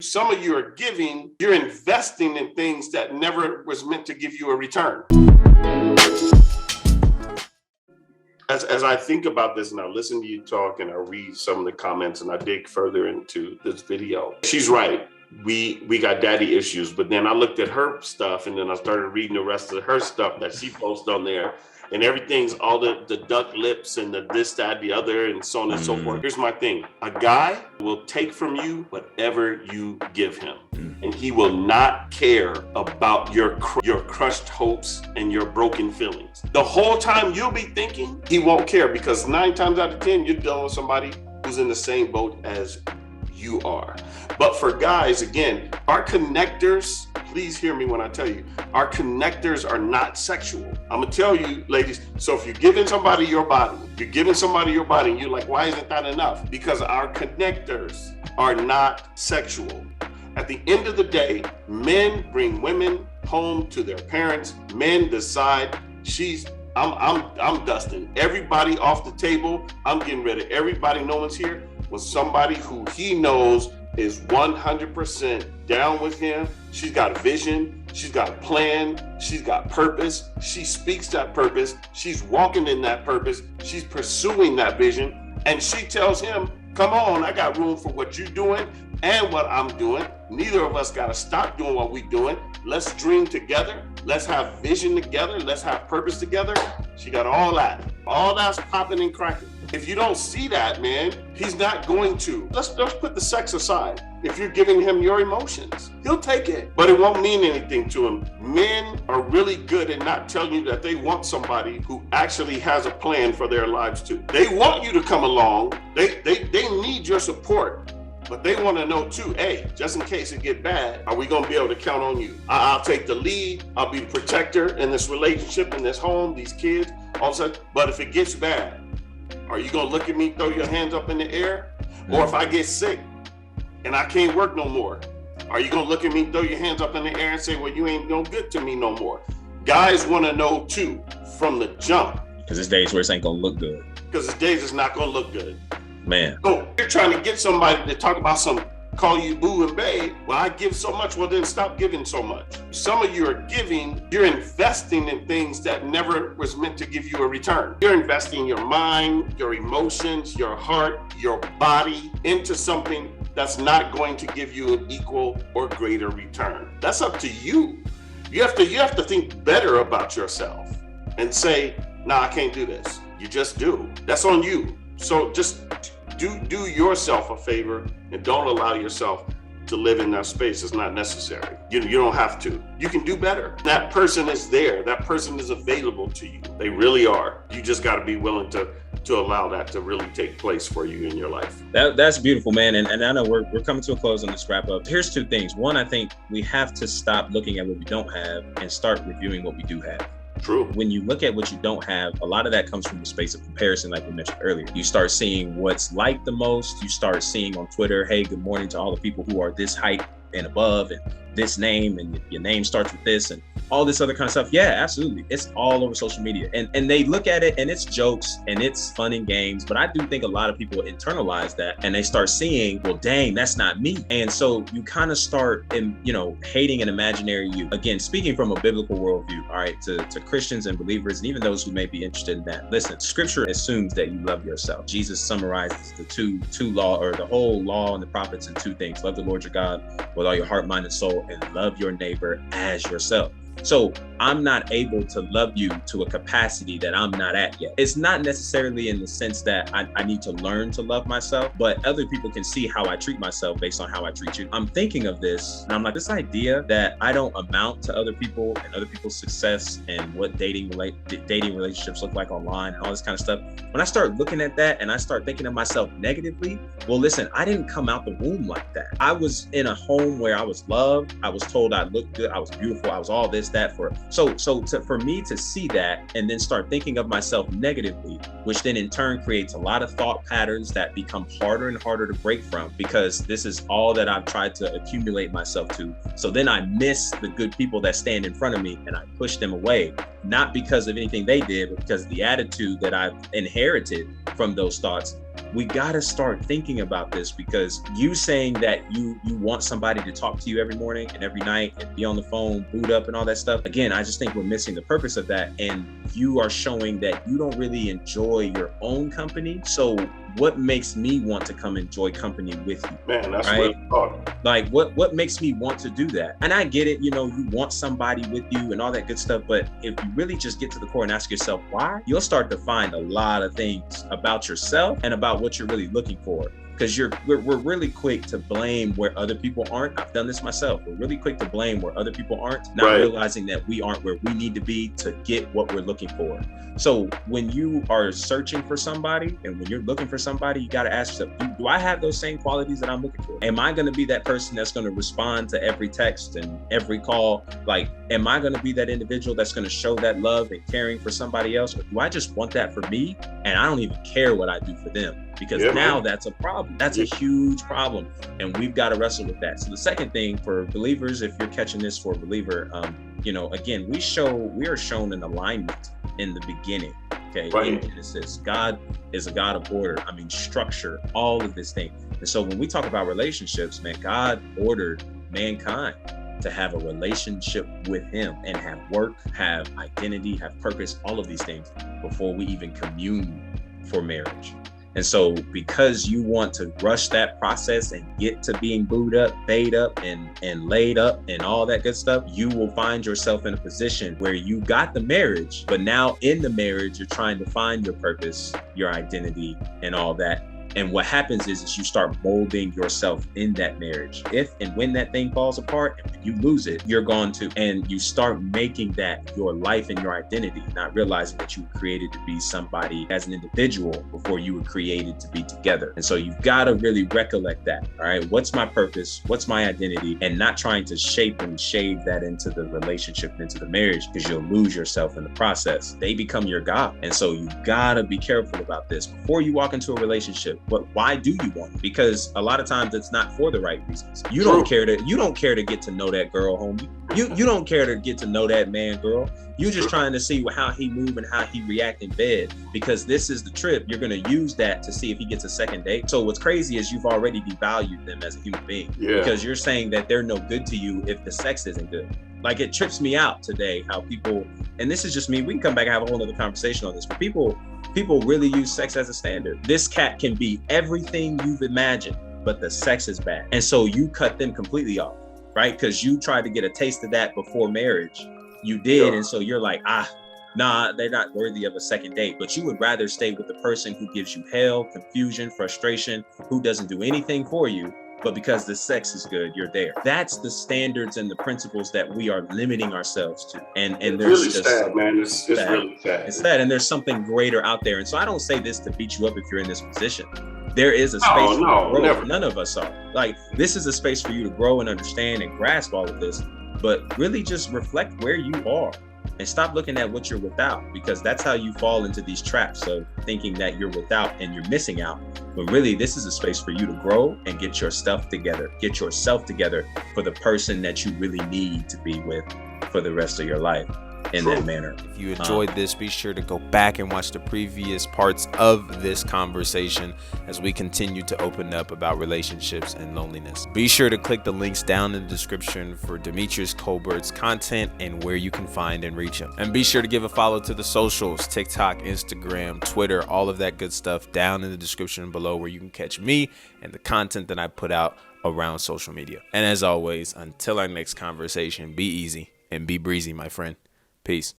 Some of you are giving, you're investing in things that never was meant to give you a return. As I think about this and I listen to you talk and I read some of the comments and I dig further into this video, she's right. We got daddy issues, but then I looked at her stuff and then I started reading the rest of her stuff that she posted on there, and everything's all the duck lips and the this, that, the other, and so on and so forth. Here's my thing. A guy will take from you whatever you give him, and he will not care about your crushed hopes and your broken feelings. The whole time you'll be thinking he won't care, because 9 times out of 10, you're dealing with somebody who's in the same boat as you are. But for guys, again, our connectors, please hear me when I tell you, our connectors are not sexual. I'm gonna tell you, ladies, so if you're giving somebody your body, and you're like, why isn't that enough? Because our connectors are not sexual. At the end of the day, men bring women home to their parents. Men decide I'm dusting everybody off the table. I'm getting rid of everybody. No one's here. With somebody who he knows is 100% down with him. She's got a vision. She's got a plan. She's got purpose. She speaks that purpose. She's walking in that purpose. She's pursuing that vision. And she tells him, come on, I got room for what you're doing and what I'm doing. Neither of us got to stop doing what we're doing. Let's dream together. Let's have vision together. Let's have purpose together. She got all that. All that's popping and cracking. If you don't see that, man, he's not going to. Let's put the sex aside. If you're giving him your emotions, he'll take it, but it won't mean anything to him. Men are really good at not telling you that they want somebody who actually has a plan for their lives too. They want you to come along. They need your support. But they want to know too, hey, just in case it get bad, are we going to be able to count on you? I'll take the lead. I'll be the protector in this relationship, in this home, these kids, all of a sudden. But if it gets bad, are you going to look at me, throw your hands up in the air? Or if I get sick and I can't work no more, are you going to look at me, throw your hands up in the air and say, well, you ain't no good to me no more? Guys want to know too from the jump. Because it's days where it ain't going to look good. Because it's days it's not going to look good. Man. So you're trying to get somebody to talk about some, call you boo and babe. Well, I give so much. Well, then stop giving so much. Some of you are giving, you're investing in things that never was meant to give you a return. You're investing your mind, your emotions, your heart, your body into something that's not going to give you an equal or greater return. That's up to you. You have to think better about yourself and say, nah, I can't do this. You just do. That's on you. So just do yourself a favor and don't allow yourself to live in that space. It's not necessary. You don't have to. You can do better. That person is there. That person is available to you. They really are. You just got to be willing to allow that to really take place for you in your life. That's beautiful, man. And I know we're coming to a close on this wrap up. Here's 2 things. One, I think we have to stop looking at what we don't have and start reviewing what we do have. True. When you look at what you don't have, a lot of that comes from the space of comparison, like we mentioned earlier. You start seeing what's liked the most. You start seeing on Twitter, hey, good morning to all the people who are this height and above, and this name, and your name starts with this, and all this other kind of stuff. Yeah, absolutely. It's all over social media. And they look at it and it's jokes and it's fun and games. But I do think a lot of people internalize that and they start seeing, well, dang, that's not me. And so you kind of start hating an imaginary you. Again, speaking from a biblical worldview, all right, to Christians and believers, and even those who may be interested in that. Listen, scripture assumes that you love yourself. Jesus summarizes the two law, or the whole law and the prophets, in 2 things. Love the Lord your God with all your heart, mind, and soul, and love your neighbor as yourself. So I'm not able to love you to a capacity that I'm not at yet. It's not necessarily in the sense that I need to learn to love myself, but other people can see how I treat myself based on how I treat you. I'm thinking of this and I'm like, this idea that I don't amount to other people and other people's success and what dating relationships look like online and all this kind of stuff. When I start looking at that and I start thinking of myself negatively, well, listen, I didn't come out the womb like that. I was in a home where I was loved. I was told I looked good. I was beautiful. I was all this, that. For me to see that and then start thinking of myself negatively, which then in turn creates a lot of thought patterns that become harder and harder to break from, because this is all that I've tried to accumulate myself to. So then I miss the good people that stand in front of me and I push them away. not because of anything they did, but because of the attitude that I've inherited from those thoughts. We got to start thinking about this, because you saying that you want somebody to talk to you every morning and every night and be on the phone, boot up and all that stuff. Again, I just think we're missing the purpose of that. And you are showing that you don't really enjoy your own company. So what makes me want to come enjoy company with you? Man, that's right? real talk. Like what makes me want to do that? And I get it, you know, you want somebody with you and all that good stuff. But if you really just get to the core and ask yourself why, you'll start to find a lot of things about yourself and about what you're really looking for. Because we're really quick to blame where other people aren't. I've done this myself. We're really quick to blame where other people aren't, not realizing that we aren't where we need to be to get what we're looking for. So when you are searching for somebody and when you're looking for somebody, you got to ask yourself, do I have those same qualities that I'm looking for? Am I going to be that person that's going to respond to every text and every call? Like, am I going to be that individual that's going to show that love and caring for somebody else? Or do I just want that for me and I don't even care what I do for them? Because now that's a problem. That's a huge problem. And we've got to wrestle with that. So the second thing for believers, if you're catching this for a believer, you know, again, we are shown an alignment in the beginning. Okay. In Genesis, God is a God of order. I mean, structure, all of this thing. And so when we talk about relationships, man, God ordered mankind to have a relationship with him and have work, have identity, have purpose, all of these things before we even commune for marriage. And so because you want to rush that process and get to being booed up, bait up, and laid up and all that good stuff, you will find yourself in a position where you got the marriage, but now in the marriage, you're trying to find your purpose, your identity, and all that. And what happens is you start molding yourself in that marriage. If and when that thing falls apart and when you lose it, you're gone too. And you start making that your life and your identity, not realizing that you were created to be somebody as an individual before you were created to be together. And so you've got to really recollect that. All right. What's my purpose? What's my identity? And not trying to shape and shave that into the relationship, into the marriage, because you'll lose yourself in the process. They become your God. And so you got to be careful about this before you walk into a relationship. But why do you want it? Because a lot of times it's not for the right reasons. You don't care to get to know that girl, homie. You don't care to get to know that man, girl. You're just trying to see how he move and how he react in bed, because this is the trip. You're going to use that to see if he gets a second date. So what's crazy is you've already devalued them as a human being, because you're saying that they're no good to you if the sex isn't good. Like, it trips me out today how people, and this is just me, we can come back and have a whole other conversation on this, but people really use sex as a standard. This cat can be everything you've imagined, but the sex is bad. And so you cut them completely off, right? Because you tried to get a taste of that before marriage. You did. And so you're like, nah, they're not worthy of a second date. But you would rather stay with the person who gives you hell, confusion, frustration, who doesn't do anything for you. But because the sex is good, you're there. That's the standards and the principles that we are limiting ourselves to. And there's really just sad, man. It's sad. Really sad. It's sad, and there's something greater out there. And so I don't say this to beat you up if you're in this position. There is a space for you to grow. Never. None of us are. Like, this is a space for you to grow and understand and grasp all of this. But really just reflect where you are. And stop looking at what you're without, because that's how you fall into these traps of thinking that you're without and you're missing out. But really, this is a space for you to grow and get your stuff together, get yourself together for the person that you really need to be with for the rest of your life in that manner. If you enjoyed this, be sure to go back and watch the previous parts of this conversation as we continue to open up about relationships and loneliness. Be sure to click the links down in the description for Demetrius Colbert's content and where you can find and reach him. And be sure to give a follow to the socials, TikTok, Instagram, Twitter, all of that good stuff down in the description below, where you can catch me and the content that I put out around social media. And as always, until our next conversation, be easy and be breezy, my friend. Peace.